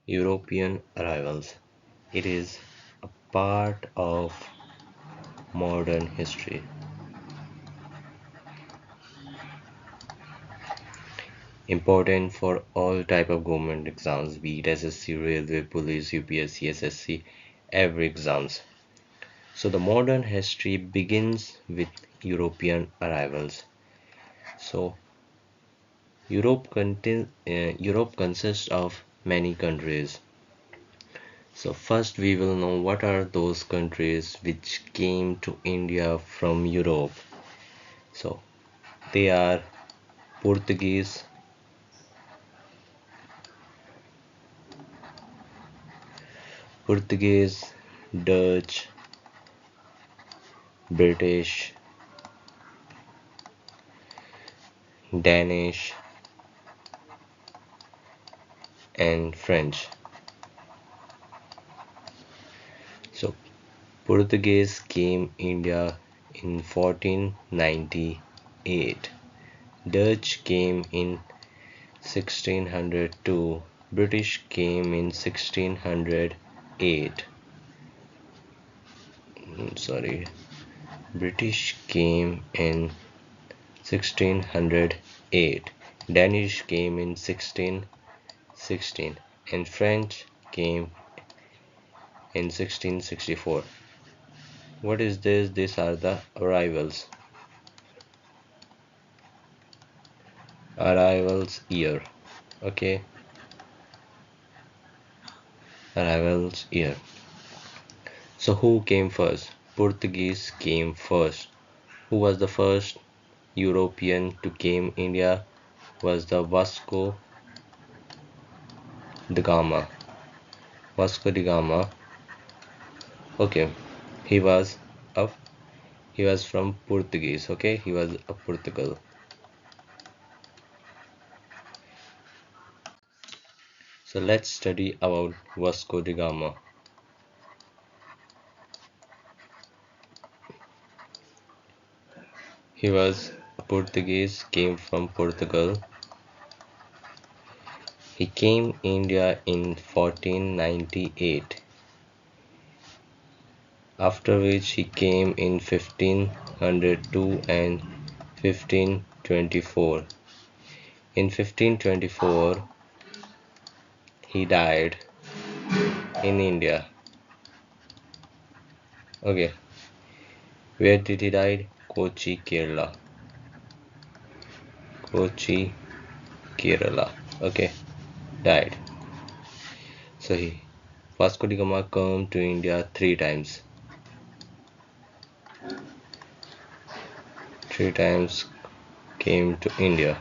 European arrivals. It is a part of modern history. Important for all type of government exams, be it SSC, Railway, Police, UPSC, SSC, every exams. So the modern history begins with European arrivals. So Europe consists of many countries. So first we will know what are those countries which came to India from Europe. So they are Portuguese, Portuguese, Dutch, British, Danish, and French. So Portuguese came India in 1498. Dutch came in 1602. British came in 1608. Sorry, British came in 1608. Danish came in 1616 and French came in 1664. What is this? These are the arrivals. Arrivals year. Okay, arrivals year. So who came first? Portuguese came first. Who was the first European to came India? Was the Vasco da Gama. Vasco da Gama. Okay, he was a he was from Portuguese. Okay, he was a Portugal. So let's study about Vasco da Gama. He was a Portuguese, came from Portugal. He came India in 1498, after which he came in 1502 and 1524. In 1524, he died in India. Okay, where did he die? Kochi, Kerala. Kochi, Kerala. Okay, died. So he Vasco da Gama came to India three times. Three times came to India.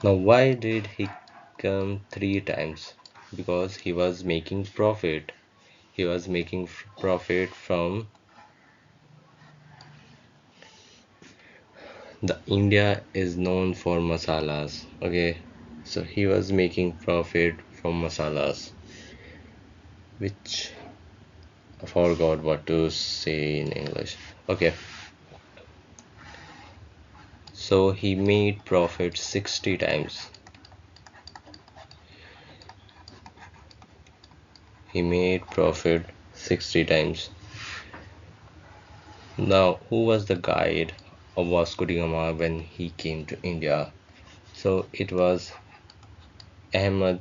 Now, why did he come three times? Because he was making profit. He was making profit from the India is known for masalas. Okay, so he was making profit from masalas, which I forgot what to say in English. Okay, so he made profit 60 times. He made profit 60 times. Now, who was the guide of Vasco da Gama when he came to India? So it was Ahmad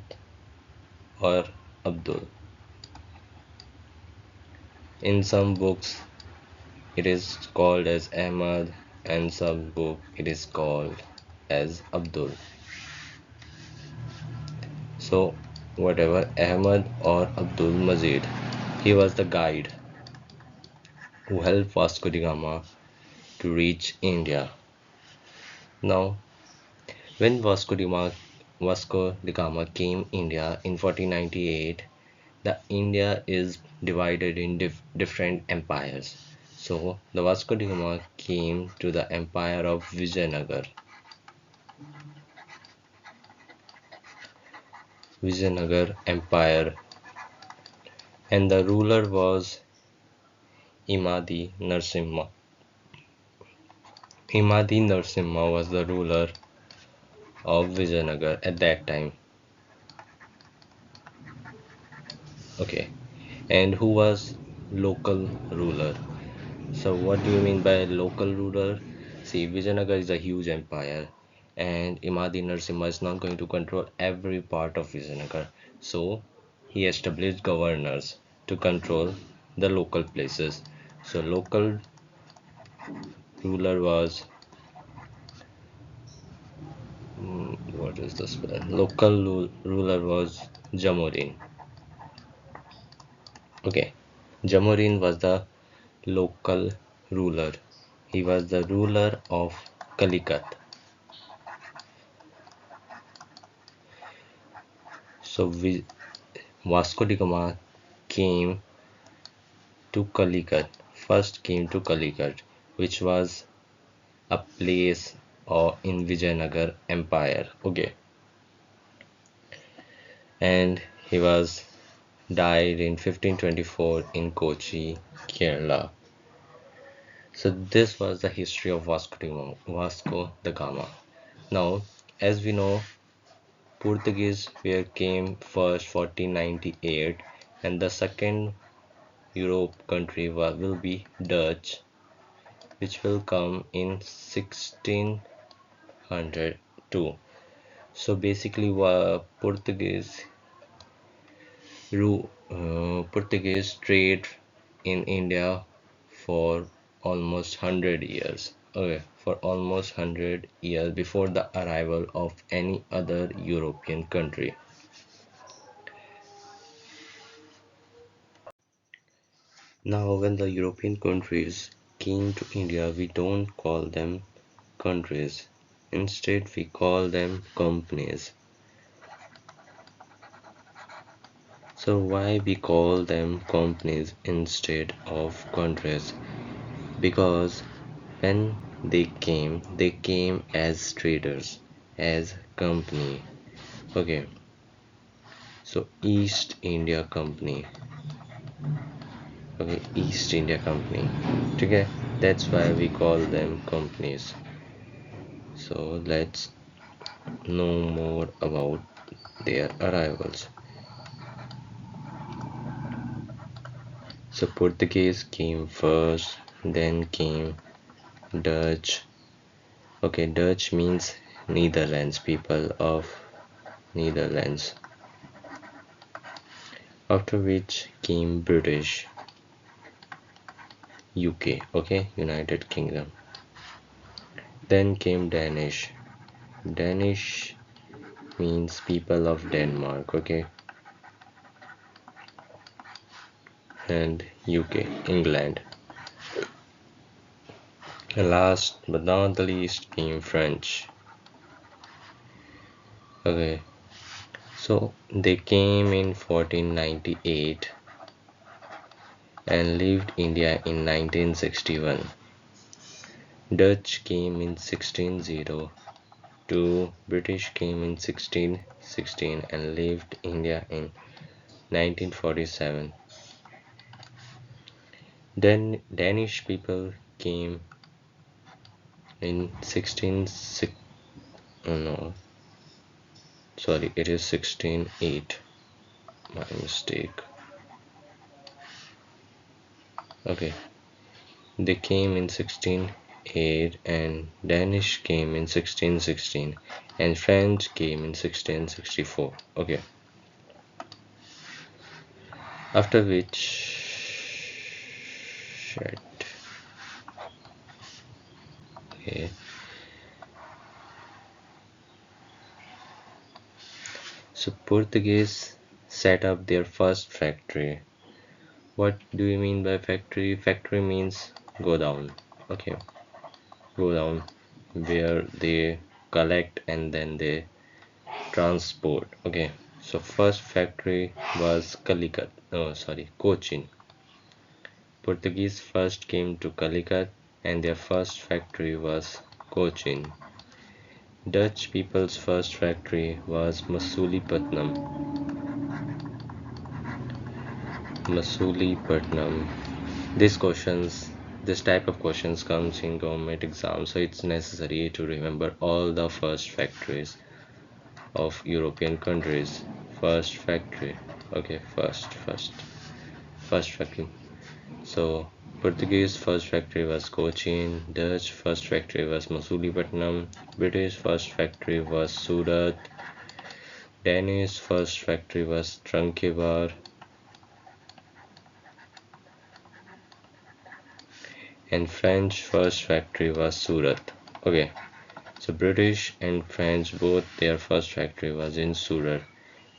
or Abdul. In some books it is called as Ahmad and some book it is called as Abdul. So whatever, Ahmad or Abdul Mazid, he was the guide who helped Vasco da Gama to reach India. Now when Vasco da Gama came India in 1498, the India is divided in different empires. So the Vasco da Gama came to the empire of Vijayanagar Empire, and the ruler was Imadi Narsimha. Imadi Narsimha was the ruler of Vijayanagar at that time. Okay. And who was local ruler? So what do you mean by local ruler? See, Vijayanagar is a huge empire, and Imadi Narasimha is not going to control every part of Vijayanagar. So he established governors to control the local places. So local ruler was what is the spell? Local ruler was Jamorin. Okay, Jamorin was the local ruler. He was the ruler of Calicut. So Vasco da Gama came to Calicut, first came to Calicut, which was a place in Vijayanagar Empire. Okay, and he was died in 1524 in Kochi, Kerala. So this was the history of Vasco da Gama. Now, as we know, Portuguese were came first 1498, and the second Europe country will be Dutch, which will come in 1602. So basically, Portuguese trade in India for almost 100 years. Okay, for almost 100 years before the arrival of any other European country. Now, when the European countries came to India, we don't call them countries. Instead, we call them companies. So why we call them companies instead of countries? Because when they came as traders, as company. Okay, so East India Company. Okay, East India Company. Okay, that's why we call them companies. So let's know more about their arrivals. So Portuguese came first, then came Dutch. Okay, Dutch means Netherlands, people of Netherlands. After which came British, UK, okay, United Kingdom. Then came Danish. Danish means people of Denmark, okay, and UK, England. And last but not the least came French. Okay, so they came in 1498 and left India in 1961. Dutch came in 1602, British came in 1616 and left India in 1947. Then Danish people came in 16 oh no, sorry, it is 1608. My mistake. Okay, they came in 1608 and Danish came in 1616 and French came in 1664. Okay, after which shit. Okay, so Portuguese set up their first factory. What do you mean by factory? Factory means go down. Okay, go down where they collect and then they transport. Okay, so first factory was Calicut. No, sorry, Cochin. Portuguese first came to Calicut and their first factory was Cochin. Dutch people's first factory was Masulipatam. Masulipatam. This type of questions comes in government exams, so it's necessary to remember all the first factories of European countries. First factory. Okay, first factory. So Portuguese first factory was Cochin, Dutch first factory was Masulipatam, British first factory was Surat, Danish first factory was Trankebar, and French first factory was Surat. Okay, so British and French both their first factory was in Surat,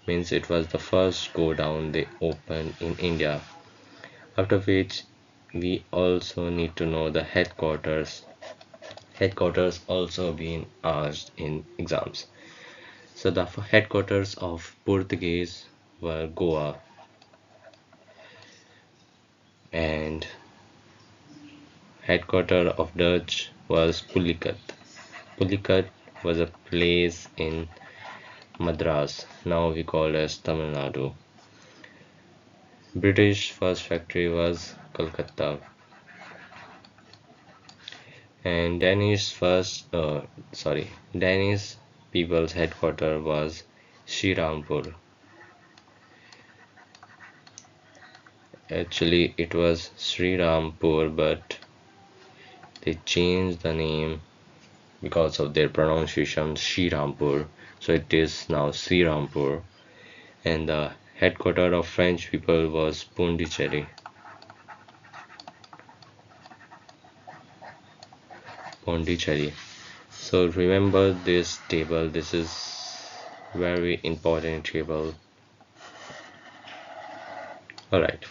means it was the first go down they opened in India. After which we also need to know the headquarters. Headquarters also been asked in exams. So the headquarters of Portuguese were Goa, and headquarters of Dutch was Pulicat. Pulicat was a place in Madras, now we call as Tamil Nadu. British first factory was Kolkata, and Danish people's headquarters was Shirampur. Actually, it was Srirampur, but they changed the name because of their pronunciation Shirampur, so it is now Srirampur. And the headquarters of French people was Pondicherry. Pondicherry. So remember this table. This is very important table. All right.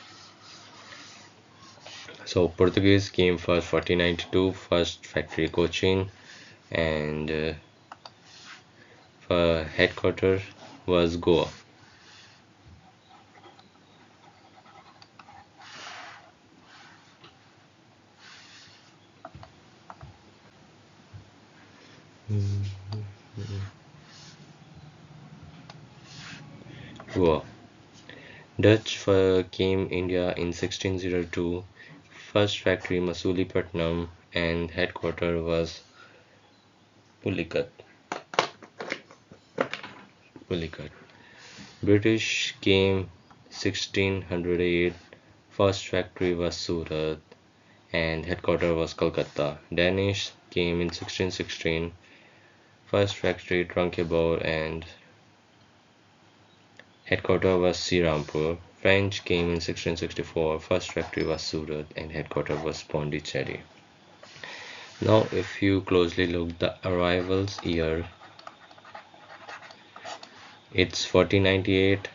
So Portuguese came first 1492, first factory Cochin, and headquarters was Goa. Goa. Dutch came India in 1602. First factory Masulipatam and headquarters was Pulicat. Pulicat. British came 1608. First factory was Surat and headquarters was Calcutta. Danish came in 1616. First factory Tranquebar and headquarters was Srirampur. French came in 1664. First factory was Surat and headquarters was Pondicherry. Now, if you closely look the arrivals year, it's 1498,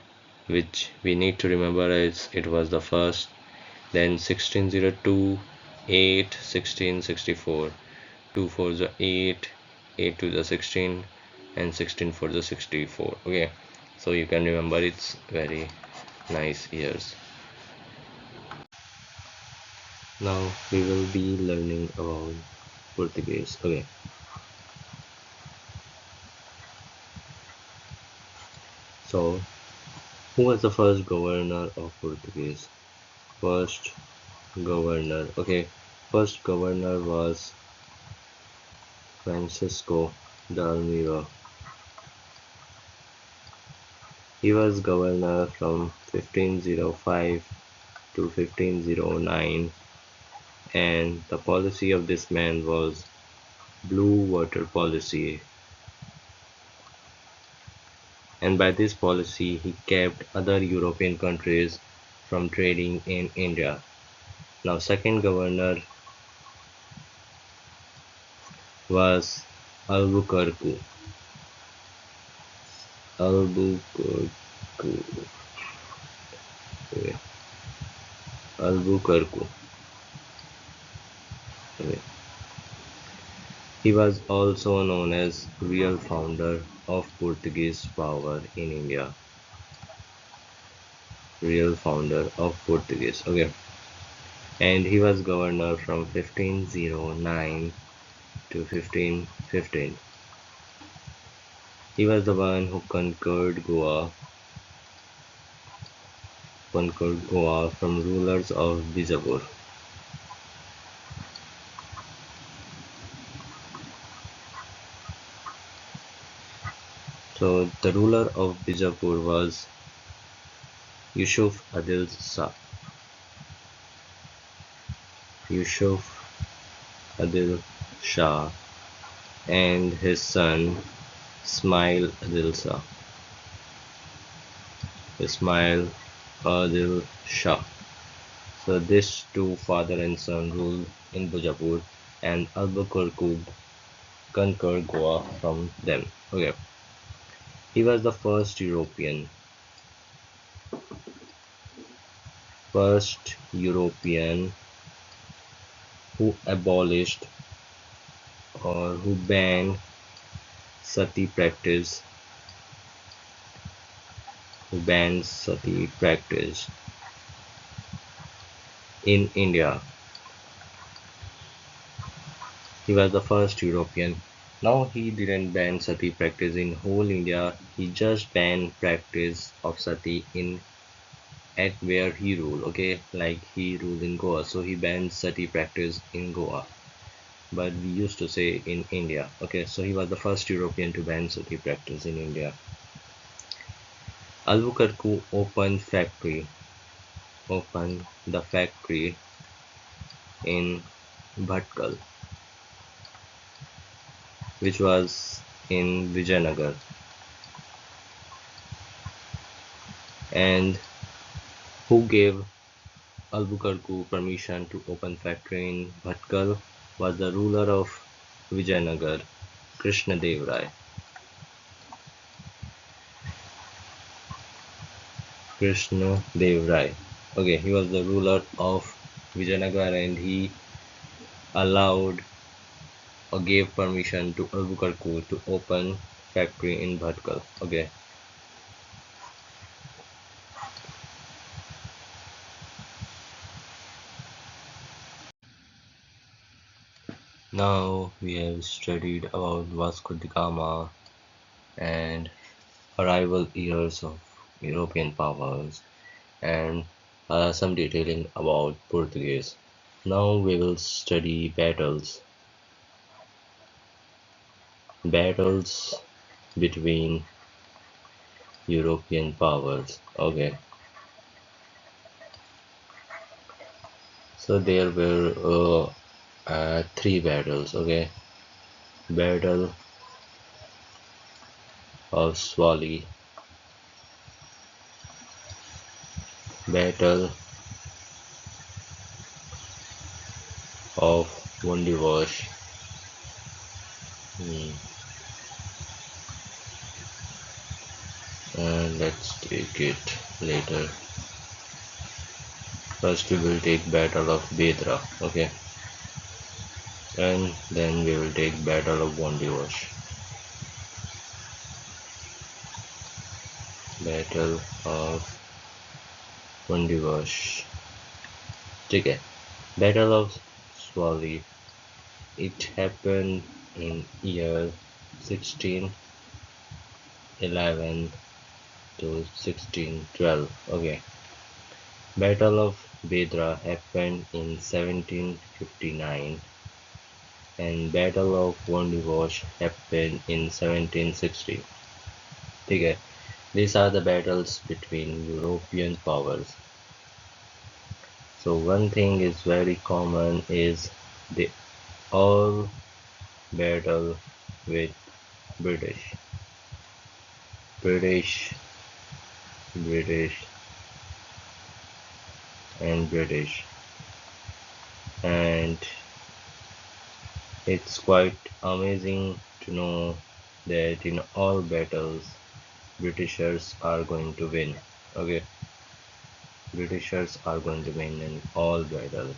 which we need to remember as it was the first. Then 1602, 8, 1664, 2 for the 8, 8 to the 16, and 16 for the 64. Okay, so you can remember it's very nice years. Now we will be learning about Portuguese. Okay, so who was the first governor of Portuguese? First governor. Okay, first governor was Francisco de Almeida. He was governor from 1505 to 1509, and the policy of this man was blue water policy. And by this policy, he kept other European countries from trading in India. Now, second governor was Albuquerque. Albuquerque. Okay. Albuquerque. Okay. He was also known as real founder of Portuguese power in India. Real founder of Portuguese. Okay. And he was governor from 1509 to 1515. He was the one who conquered Goa from rulers of Bijapur. So the ruler of Bijapur was Yusuf Adil Shah. Yusuf Adil Shah and his son Ismail Adil Shah. Ismail Adil Shah. So these two father and son ruled in Bujapur and Albuquerque conquered Goa from them. Okay. He was the first European who abolished or who banned sati practice, in India. He was the first European. Now he didn't ban sati practice in whole India. He just banned practice of sati in at where he ruled. Okay, like he ruled in Goa, so he banned sati practice in Goa. But we used to say in India. Okay, so he was the first European to ban sati practice in India. Albuquerque opened the factory in Bhatkal, which was in Vijayanagar, and who gave Albuquerque permission to open factory in Bhatkal was the ruler of Vijayanagar, Krishnadev Rai. Krishnadev Rai. Okay, he was the ruler of Vijayanagar and he allowed or gave permission to Albuquerque to open factory in Bhatkal. Okay. Now we have studied about Vasco da Gama and arrival years of European powers and some detailing about Portuguese. Now we will study battles between European powers. Okay, so there were three battles. Okay, Battle of Swali, Battle of Wundiwash. Hmm. And let's take it later. First we will take Battle of Bedra. Okay, and then we will take Battle of Wundiwash. Battle of Wundiwash. ठीक है. Battle of Swali. It happened in year 1611 to 1612. Okay. Battle of Bedra happened in 1759 and Battle of Wondiwash happened in 1760. Okay. These are the battles between European powers. So one thing is very common is they all battle with British. British, British, and British. And it's quite amazing to know that in all battles, Britishers are going to win. Okay, Britishers are going to win in all battles.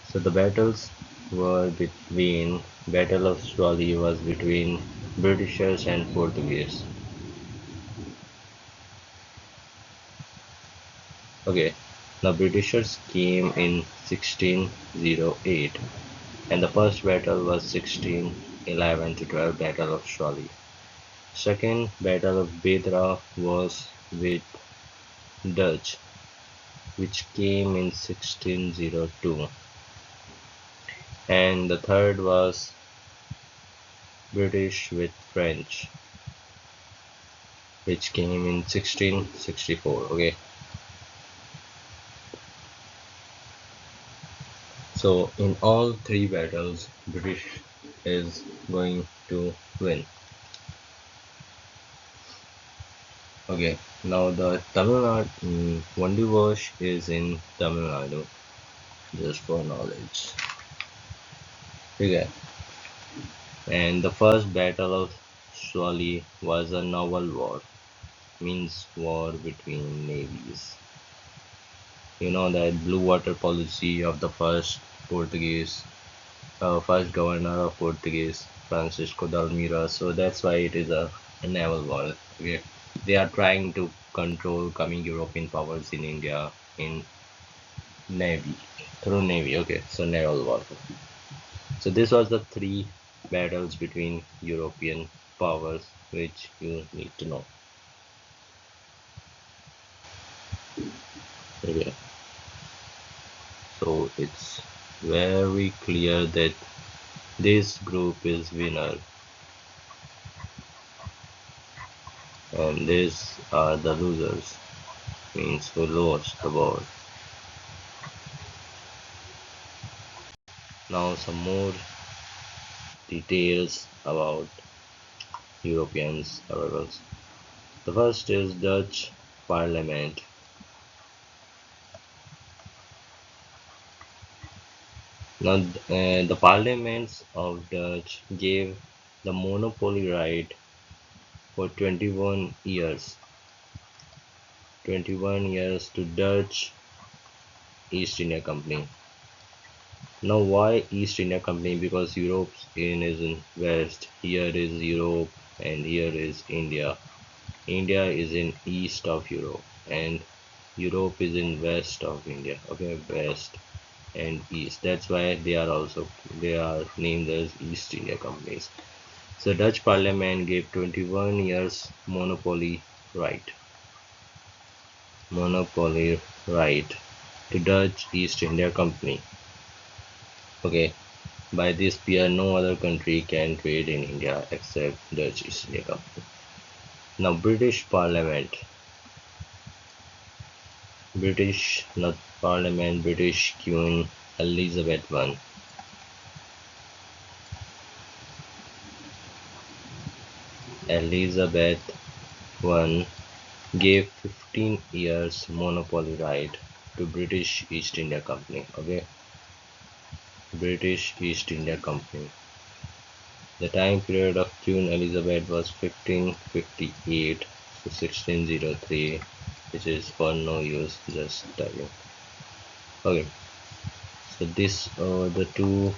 So the battles were between Battle of Swali was between Britishers and Portuguese. Okay, the Britishers came in 1608 and the first battle was 1611 to 12 Battle of Swali. Second Battle of Bedra was with Dutch, which came in 1602, and the third was British with French. which came in 1664. Okay, so in all three battles, British is going to win. Okay, now the Tamil Nadu Vandivash is in Tamil Nadu, just for knowledge. Okay, and the first battle of Swali was a naval war, means war between navies. You know that blue water policy of the Portuguese, first governor of Portuguese, Francisco de Almeida. So that's why it is a naval war. Okay, they are trying to control coming European powers in India in navy through navy. Okay, so naval war. So this was the three battles between European powers which you need to know. Okay, so it's very clear that this group is winner and these are the losers, means who lost the war. Now some more details about Europeans arrivals. The first is Dutch Parliament. Now the parliaments of Dutch gave the monopoly right for 21 years to Dutch East India Company. Now why East India Company? Because Europe's is in west, here is Europe and here is India. India is in east of Europe and Europe is in west of India. Okay, west and east. That's why they are named as East India Companies. So Dutch Parliament gave 21 years monopoly right to Dutch East India Company. Okay, by this period, no other country can trade in India except Dutch East India Company. Now, not Parliament, British Queen Elizabeth I gave 15 years monopoly right to British East India Company. Okay, British East India Company. The time period of Queen Elizabeth was 1558 to 1603, which is for no use, just typing. Okay, so this the two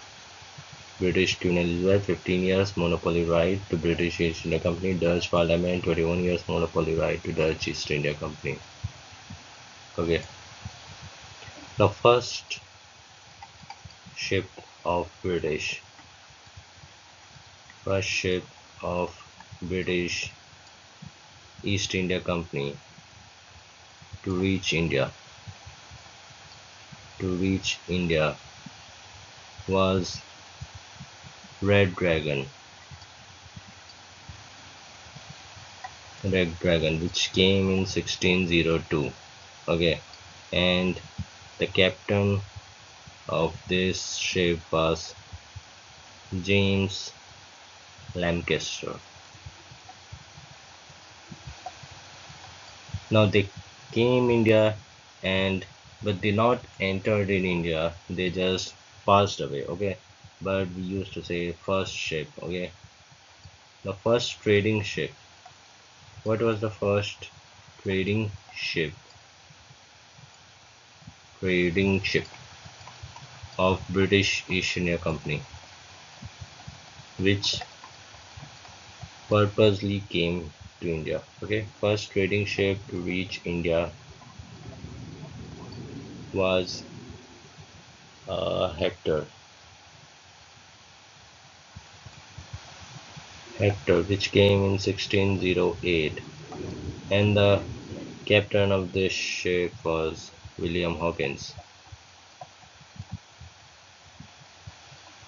British Queen Elizabeth 15 years monopoly right to British East India Company, Dutch Parliament 21 years monopoly right to Dutch East India Company. Okay, the ship of British, first ship of British East India Company to reach India was Red Dragon, which came in 1602. Okay, and the captain of this ship was James Lancaster. Now they came India and but they not entered in India. They just passed away. Okay, but we used to say first ship. Okay, the first trading ship. What was the first trading ship? Trading ship of British East India Company, which purposely came to India. Okay, first trading ship to reach India was Hector, which came in 1608, and the captain of this ship was William Hawkins.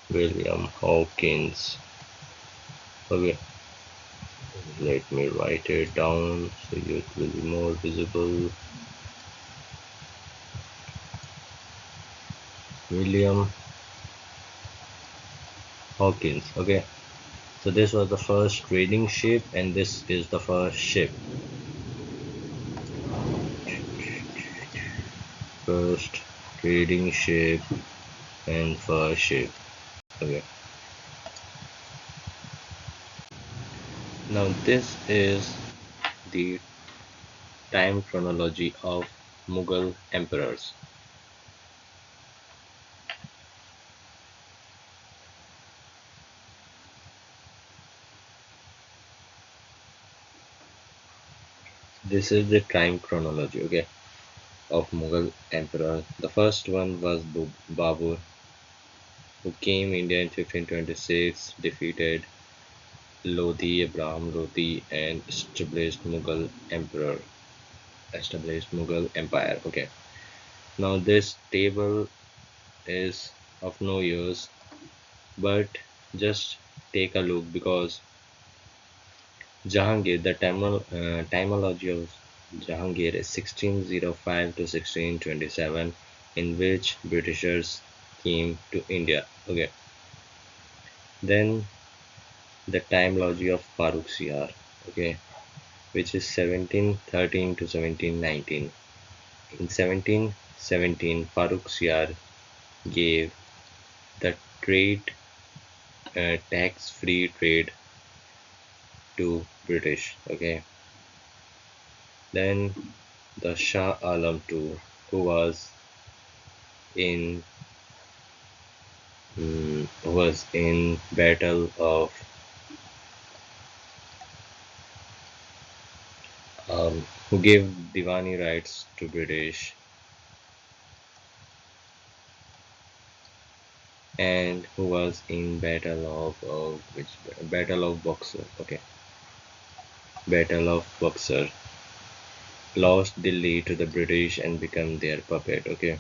William Hawkins. Okay, Let me write it down so it will be more visible. William Hawkins. Okay, so this was the first trading ship, and this is the first ship. First trading ship and first ship. Okay, now this is the time chronology of Mughal emperors. This is the time chronology, okay, of Mughal emperor. The first one was Babur, who came India in 1526, defeated Lodi, Abraham Lodi, and established Mughal empire. Okay, now this table is of no use, but just take a look because Jahangir, the timology of Jahangir is 1605 to 1627, in which Britishers came to India. Okay, then the timology of Farooq Siyar, okay, which is 1713 to 1719. In 1717, Farooq Siyar gave the trade tax-free trade to British. Okay, then the Shah Alam II, who in was in Battle of who gave Diwani rights to British, and who was in Battle of Boxer. Okay, Battle of Boxer, lost Delhi to the British and became their puppet. Okay,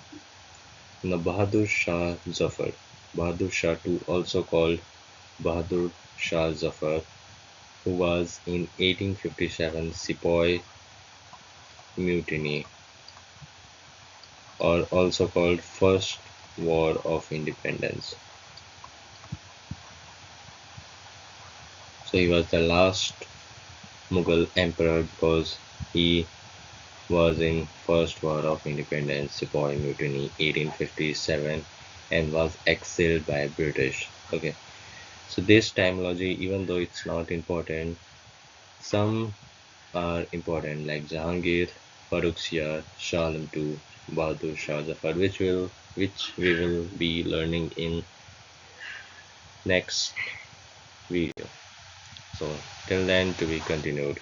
now Bahadur Shah Zafar, Bahadur Shah II, also called Bahadur Shah Zafar, who was in 1857 Sepoy Mutiny, or also called First War of Independence. So he was the last Mughal emperor because he was in First War of Independence, Sepoy Mutiny, 1857, and was exiled by British. Okay, so this timology, even though it's not important, some are important like Jahangir, Farooq Siyar, Shah Alam II, Bahadur Shah Zafar, which we will be learning in next video. So till then, to be continued.